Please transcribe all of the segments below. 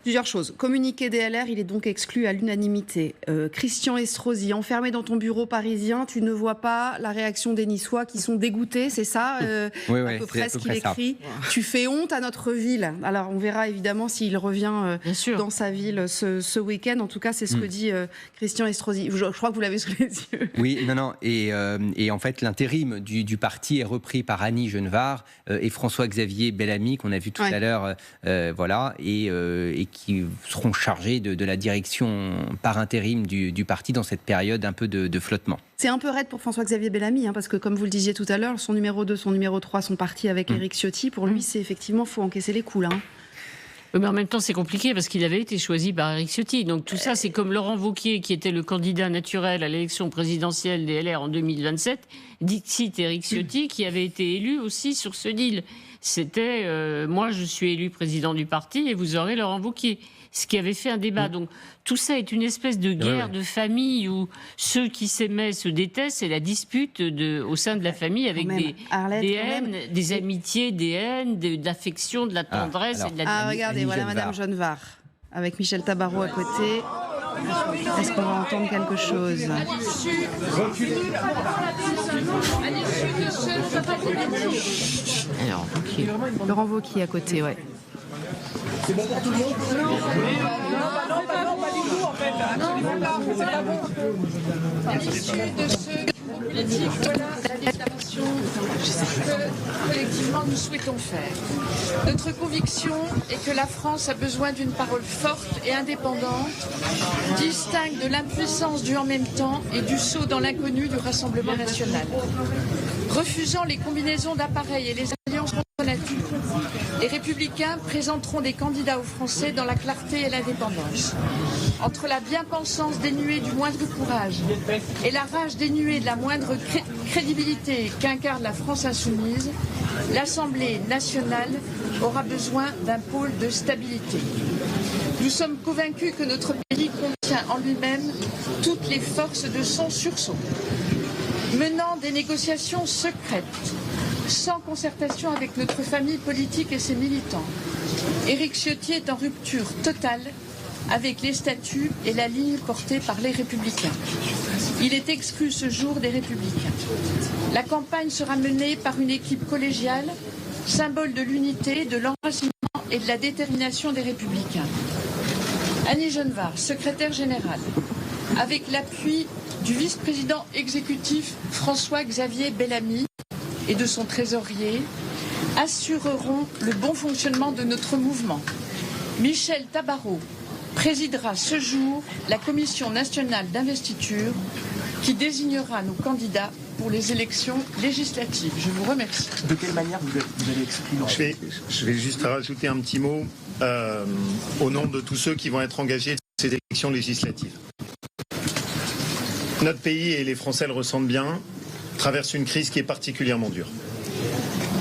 Plusieurs choses. Communiqué des LR, il est donc exclu à l'unanimité. Christian Estrosi, enfermé dans ton bureau parisien, tu ne vois pas la réaction des Niçois qui sont dégoûtés, c'est ça Oui, à peu près ce qu'il écrit. Tu fais honte à notre ville. Alors on verra évidemment s'il revient dans sa ville ce week-end. En tout cas, c'est ce que dit Christian Estrosi. Je crois que vous l'avez sous les yeux. Oui, non. Et en fait, l'intérim du parti est repris par Annie Genevard et François-Xavier Bellamy, qu'on a vu tout à l'heure, voilà, et qui seront chargés de la direction par intérim du parti dans cette période un peu de flottement. C'est un peu raide pour François-Xavier Bellamy, parce que comme vous le disiez tout à l'heure, son numéro 2, son numéro 3 sont partis avec Éric Ciotti. Pour lui, c'est effectivement, faut encaisser les coups là. Mais en même temps, c'est compliqué parce qu'il avait été choisi par Éric Ciotti. Donc tout ça, c'est comme Laurent Wauquiez, qui était le candidat naturel à l'élection présidentielle des LR en 2027, dixit Éric Ciotti, qui avait été élu aussi sur ce deal. C'était moi, je suis élu président du parti et vous aurez Laurent Wauquiez. Ce qui avait fait un débat. Donc tout ça est une espèce de guerre de famille où ceux qui s'aimaient se détestent. C'est la dispute au sein de la famille avec des haines, des amitiés, des haines, de l'affection, de la tendresse et de la regardez, voilà Madame Genevard avec Michel Tabarot à côté. Est-ce qu'on va entendre quelque chose? Alors, Laurent Wauquiez à côté, ouais. C'est bon pour tout le monde? Non, pas du tout en fait. C'est pas bon. À l'issue de ce politique, voilà la déclaration que collectivement nous souhaitons faire. Notre conviction est que la France a besoin d'une parole forte et indépendante, distincte de l'impuissance du en même temps et du saut dans l'inconnu du Rassemblement national. Refusant les combinaisons d'appareils et les alliances contre nature, les Républicains présenteront des candidats aux Français dans la clarté et l'indépendance. Entre la bien-pensance dénuée du moindre courage et la rage dénuée de la moindre crédibilité qu'incarne la France insoumise, l'Assemblée nationale aura besoin d'un pôle de stabilité. Nous sommes convaincus que notre pays contient en lui-même toutes les forces de son sursaut. Menant des négociations secrètes, sans concertation avec notre famille politique et ses militants, Éric Ciotti est en rupture totale avec les statuts et la ligne portée par les Républicains. Il est exclu ce jour des Républicains. La campagne sera menée par une équipe collégiale, symbole de l'unité, de l'enracinement et de la détermination des Républicains. Annie Genevard, secrétaire générale, avec l'appui du vice-président exécutif François-Xavier Bellamy et de son trésorier, assureront le bon fonctionnement de notre mouvement. Michel Tabarot présidera ce jour la Commission nationale d'investiture qui désignera nos candidats pour les élections législatives. Je vous remercie. De quelle manière vous allez expliquer? Je vais juste rajouter un petit mot au nom de tous ceux qui vont être engagés dans ces élections législatives. Notre pays, et les Français le ressentent bien, traverse une crise qui est particulièrement dure.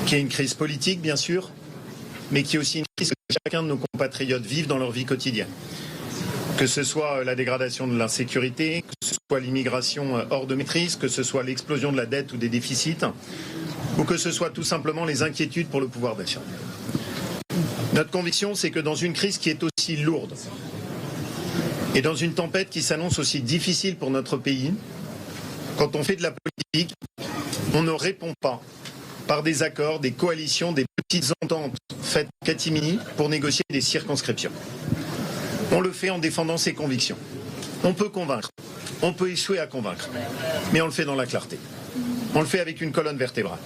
Qui est une crise politique, bien sûr, mais qui est aussi une crise que chacun de nos compatriotes vivent dans leur vie quotidienne. Que ce soit la dégradation de l'insécurité, que ce soit l'immigration hors de maîtrise, que ce soit l'explosion de la dette ou des déficits, ou que ce soit tout simplement les inquiétudes pour le pouvoir d'achat. Notre conviction, c'est que dans une crise qui est aussi lourde, et dans une tempête qui s'annonce aussi difficile pour notre pays, quand on fait de la politique, on ne répond pas par des accords, des coalitions, des petites ententes faites en catimini pour négocier des circonscriptions. On le fait en défendant ses convictions. On peut convaincre, on peut échouer à convaincre, mais on le fait dans la clarté. On le fait avec une colonne vertébrale.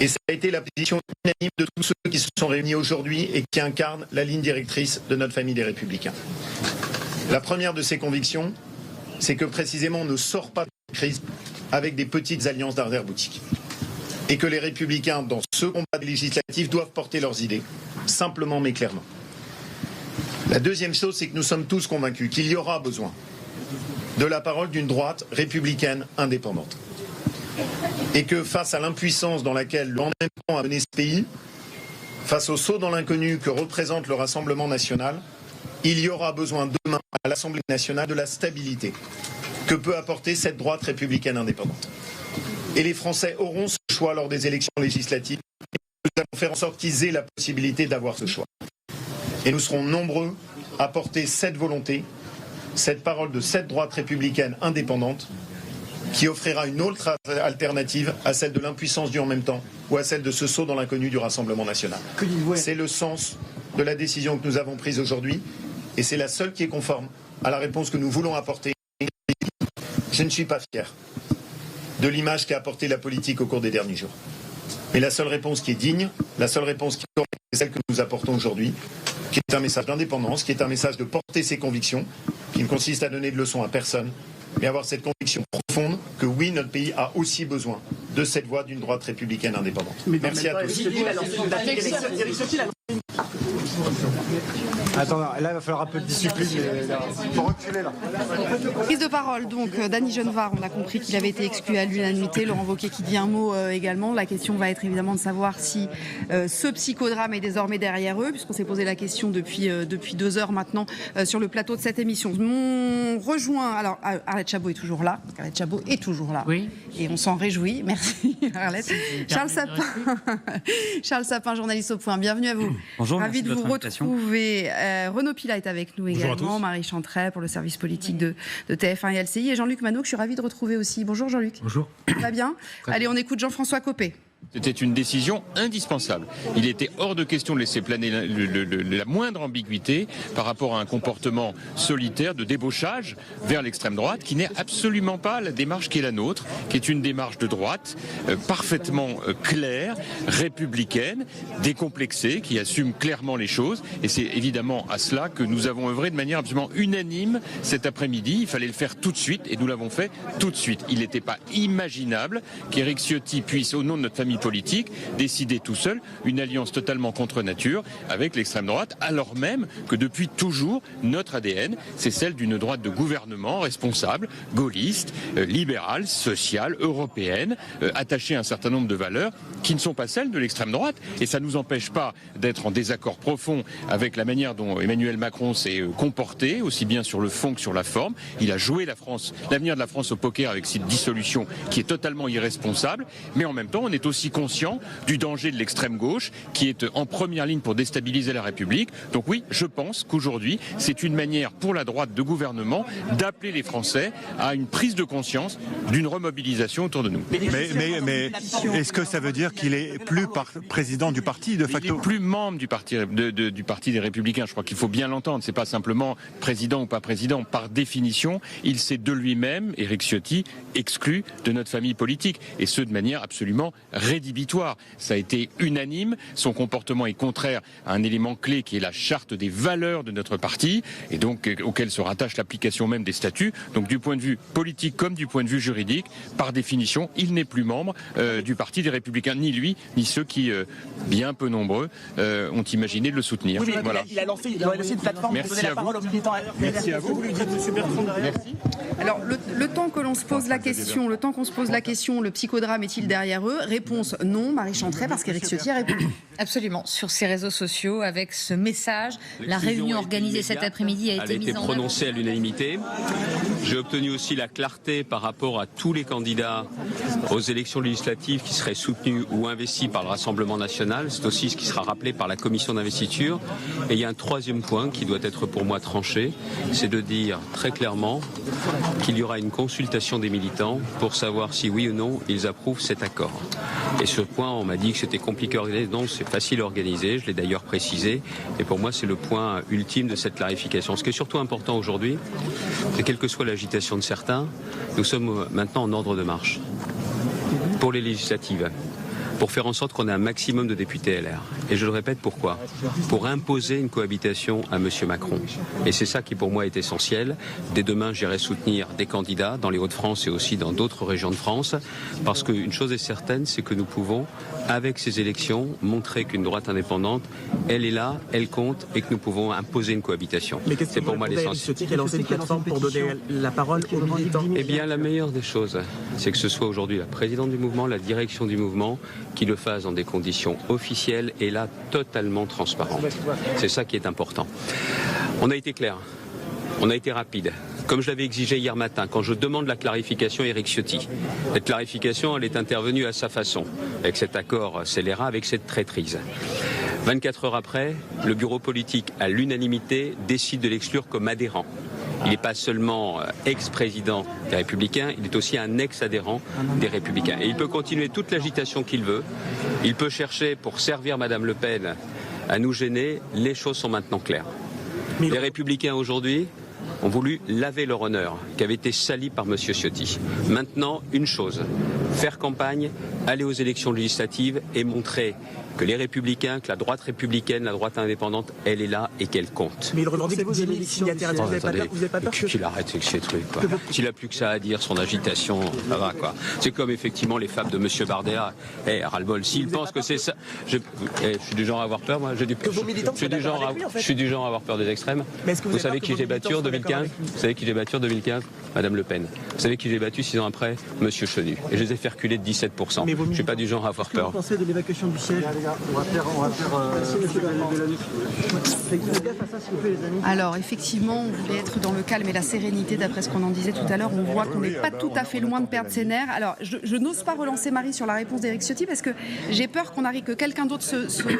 Et ça a été la position unanime de tous ceux qui se sont réunis aujourd'hui et qui incarnent la ligne directrice de notre famille des Républicains. La première de ces convictions, c'est que précisément on ne sort pas de la crise avec des petites alliances d'arrière-boutique. Et que les Républicains, dans ce combat législatif, doivent porter leurs idées, simplement mais clairement. La deuxième chose, c'est que nous sommes tous convaincus qu'il y aura besoin de la parole d'une droite républicaine indépendante. Et que face à l'impuissance dans laquelle le en même temps a mené ce pays, face au saut dans l'inconnu que représente le Rassemblement national, il y aura besoin demain à l'Assemblée nationale de la stabilité que peut apporter cette droite républicaine indépendante. Et les Français auront ce choix lors des élections législatives. Nous allons faire en sorte qu'ils aient la possibilité d'avoir ce choix. Et nous serons nombreux à porter cette volonté, cette parole de cette droite républicaine indépendante qui offrira une autre alternative à celle de l'impuissance du en même temps ou à celle de ce saut dans l'inconnu du Rassemblement national. C'est le sens de la décision que nous avons prise aujourd'hui et c'est la seule qui est conforme à la réponse que nous voulons apporter. Je ne suis pas fier de l'image qu'a apportée la politique au cours des derniers jours. Mais la seule réponse qui est digne, la seule réponse qui est celle que nous apportons aujourd'hui, qui est un message d'indépendance, qui est un message de porter ses convictions, qui ne consiste à donner de leçons à personne, mais avoir cette conviction profonde que oui, notre pays a aussi besoin de cette voie d'une droite républicaine indépendante. Merci à tous. Attends, là, il va falloir un peu de discipline. Il faut reculer, là. Prise de parole, donc, d'Annie Genevard. On a compris qu'il avait été exclu à l'unanimité. Laurent Wauquiez qui dit un mot également. La question va être évidemment de savoir si ce psychodrame est désormais derrière eux, puisqu'on s'est posé la question depuis 2 heures maintenant sur le plateau de cette émission. On rejoint... Alors, Arlette Chabot est toujours là. Arlette Chabot est toujours là. Oui. Et on s'en réjouit. Merci, Arlette. Charles Sapin, journaliste au Point. Bienvenue à vous. Bonjour, ravi de vous retrouver. Renaud Pila est avec nous également, Marie Chantray pour le service politique de TF1 et LCI, et Jean-Luc Manot que je suis ravie de retrouver aussi. Bonjour Jean-Luc. Bonjour. Très bien. Allez, on écoute Jean-François Copé. C'était une décision indispensable. Il était hors de question de laisser planer la moindre ambiguïté par rapport à un comportement solitaire de débauchage vers l'extrême droite qui n'est absolument pas la démarche qui est la nôtre, qui est une démarche de droite parfaitement claire, républicaine, décomplexée, qui assume clairement les choses. Et c'est évidemment à cela que nous avons œuvré de manière absolument unanime cet après-midi. Il fallait le faire tout de suite et nous l'avons fait tout de suite. Il n'était pas imaginable qu'Éric Ciotti puisse, au nom de notre famille politique, décider tout seul une alliance totalement contre nature avec l'extrême droite, alors même que depuis toujours, notre ADN, c'est celle d'une droite de gouvernement responsable, gaulliste, libérale, sociale, européenne, attachée à un certain nombre de valeurs qui ne sont pas celles de l'extrême droite. Et ça ne nous empêche pas d'être en désaccord profond avec la manière dont Emmanuel Macron s'est comporté, aussi bien sur le fond que sur la forme. Il a joué l'avenir de la France au poker avec cette dissolution qui est totalement irresponsable, mais en même temps, on est aussi conscient du danger de l'extrême gauche qui est en première ligne pour déstabiliser la République. Donc oui, je pense qu'aujourd'hui, c'est une manière pour la droite de gouvernement d'appeler les Français à une prise de conscience d'une remobilisation autour de nous. Mais est-ce que ça veut dire qu'il est plus président du parti de facto? Il est plus membre du parti des Républicains. Je crois qu'il faut bien l'entendre. C'est pas simplement président ou pas président. Par définition, il s'est de lui-même, Éric Ciotti, exclu de notre famille politique. Et ce, de manière absolument rédhibitoire. Ça a été unanime. Son comportement est contraire à un élément clé qui est la charte des valeurs de notre parti et donc auquel se rattache l'application même des statuts. Donc du point de vue politique comme du point de vue juridique, par définition, il n'est plus membre du Parti des Républicains, ni lui, ni ceux qui, bien peu nombreux, ont imaginé de le soutenir. Oui, voilà. Il a lancé une plateforme pour donner la parole aux militants. Merci à vous. Merci. Alors, le temps que l'on se pose la question, le psychodrame est-il derrière eux? Réponse non, Marie Chantray, parce qu'Éric Ciotti a répondu. Absolument, sur ses réseaux sociaux, avec ce message. La réunion organisée cet après-midi a été mise en œuvre. Prononcée à l'unanimité. J'ai obtenu aussi la clarté par rapport à tous les candidats aux élections législatives qui seraient soutenus ou investis par le Rassemblement national. C'est aussi ce qui sera rappelé par la commission d'investiture. Et il y a un troisième point qui doit être pour moi tranché, c'est de dire très clairement qu'il y aura une consultation des militants pour savoir si oui ou non ils approuvent cet accord. Et ce point, on m'a dit que c'était compliqué à organiser. Non, c'est facile à organiser, je l'ai d'ailleurs précisé. Et pour moi, c'est le point ultime de cette clarification. Ce qui est surtout important aujourd'hui, c'est quelle que soit l'agitation de certains, nous sommes maintenant en ordre de marche pour les législatives, pour faire en sorte qu'on ait un maximum de députés LR. Et je le répète, pourquoi? Pour imposer une cohabitation à M. Macron. Et c'est ça qui pour moi est essentiel. Dès demain, j'irai soutenir des candidats dans les Hauts-de-France et aussi dans d'autres régions de France, parce qu'une chose est certaine, c'est que nous pouvons, avec ces élections, montrer qu'une droite indépendante, elle est là, elle compte, et que nous pouvons imposer une cohabitation. C'est pour moi l'essentiel. Qui a lancé une plateforme pour donner la parole aux militants. Eh bien, la meilleure des choses, c'est que ce soit aujourd'hui la présidente du mouvement, la direction du mouvement, qui le fasse dans des conditions officielles et là totalement transparentes. C'est ça qui est important. On a été clair, on a été rapide. Comme je l'avais exigé hier matin, quand je demande la clarification à Éric Ciotti. Cette clarification, elle est intervenue à sa façon, avec cet accord scélérat, avec cette traîtrise. 24 heures après, le bureau politique, à l'unanimité, décide de l'exclure comme adhérent. Il n'est pas seulement ex-président des Républicains, il est aussi un ex-adhérent des Républicains. Et il peut continuer toute l'agitation qu'il veut. Il peut chercher, pour servir Madame Le Pen, à nous gêner. Les choses sont maintenant claires. Les Républicains aujourd'hui ont voulu laver leur honneur, qui avait été sali par M. Ciotti. Maintenant, une chose, faire campagne, aller aux élections législatives et montrer que les Républicains, que la droite républicaine, la droite indépendante, elle est là et qu'elle compte. Mais il revendique 10 000 signataires. Vous n'avez pas peur qu'il arrête avec ces trucs, quoi. S'il n'a plus que ça à dire, son agitation, ça va, quoi. C'est comme effectivement les fables de M. Bardella. Ras-le-bol, s'il pense que c'est ça... Je suis du genre à avoir peur, moi. Je suis du genre à avoir peur des extrêmes. Vous savez qui j'ai battu en 2015 ? Vous savez qui j'ai battu en 2015 ? Madame Le Pen. Vous savez qui j'ai battu 6 ans après ? Monsieur Chenu. Et je les ai fait reculer de 17%. Je ne suis pas du genre à avoir peur. Qu'est-ce que vous pensez de l'évacuation du siège ? Alors effectivement, on voulait être dans le calme et la sérénité d'après ce qu'on en disait tout à l'heure. On voit qu'on n'est pas tout à fait loin de perdre ses nerfs. Alors je n'ose pas relancer Marie sur la réponse d'Éric Ciotti parce que j'ai peur que quelqu'un d'autre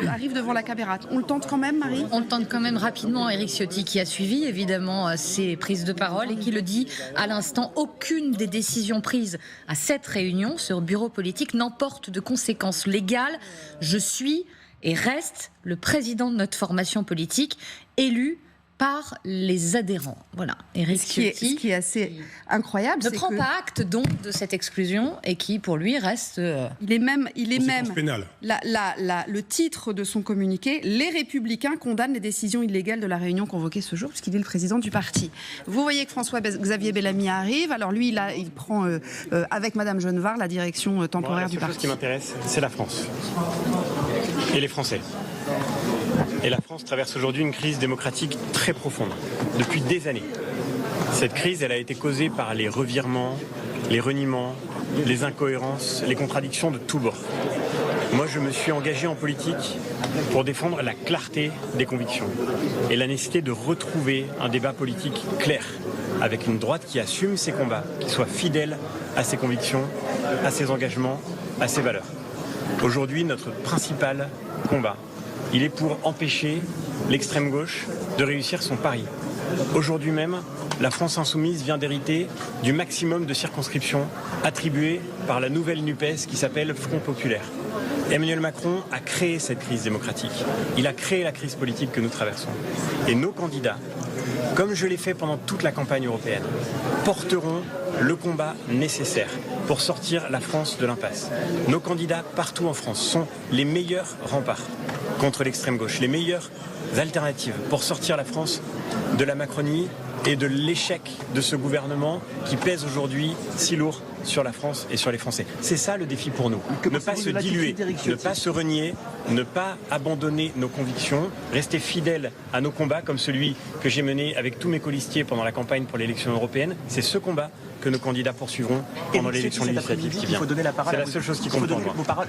arrive devant la caméra. On le tente quand même, Marie ? On le tente quand même rapidement. Éric Ciotti qui a suivi évidemment ses prises de parole et qui le dit à l'instant, aucune des décisions prises à cette réunion sur bureau politique n'emporte de conséquences légales. Je suis et reste le président de notre formation politique, élu par les adhérents. Voilà, Éric Ciotti. Ce qui est assez incroyable, ne prend pas acte donc de cette exclusion et qui, pour lui, reste. Il est même le titre de son communiqué. Les Républicains condamnent les décisions illégales de la réunion convoquée ce jour, puisqu'il est le président du parti. Vous voyez que François-Xavier Bellamy arrive. Alors lui, il prend avec Madame Genevard la direction temporaire du parti. Ce qui m'intéresse, c'est la France et les Français. Et la France traverse aujourd'hui une crise démocratique très profonde, depuis des années. Cette crise, elle a été causée par les revirements, les reniements, les incohérences, les contradictions de tous bords. Moi, je me suis engagé en politique pour défendre la clarté des convictions et la nécessité de retrouver un débat politique clair, avec une droite qui assume ses combats, qui soit fidèle à ses convictions, à ses engagements, à ses valeurs. Aujourd'hui, notre principal combat, il est pour empêcher l'extrême gauche de réussir son pari. Aujourd'hui même, la France insoumise vient d'hériter du maximum de circonscriptions attribuées par la nouvelle NUPES qui s'appelle Front Populaire. Emmanuel Macron a créé cette crise démocratique. Il a créé la crise politique que nous traversons. Et nos candidats, comme je l'ai fait pendant toute la campagne européenne, porteront le combat nécessaire pour sortir la France de l'impasse. Nos candidats partout en France sont les meilleurs remparts contre l'extrême gauche, les meilleures alternatives pour sortir la France de la Macronie et de l'échec de ce gouvernement qui pèse aujourd'hui si lourd sur la France et sur les Français. C'est ça le défi pour nous. Ne pas se diluer, ne pas se renier, ne pas abandonner nos convictions, rester fidèles à nos combats comme celui que j'ai mené avec tous mes colistiers pendant la campagne pour l'élection européenne. C'est ce combat que nos candidats poursuivront pendant l'élection législative qui vient. C'est la seule chose qui compte pour moi.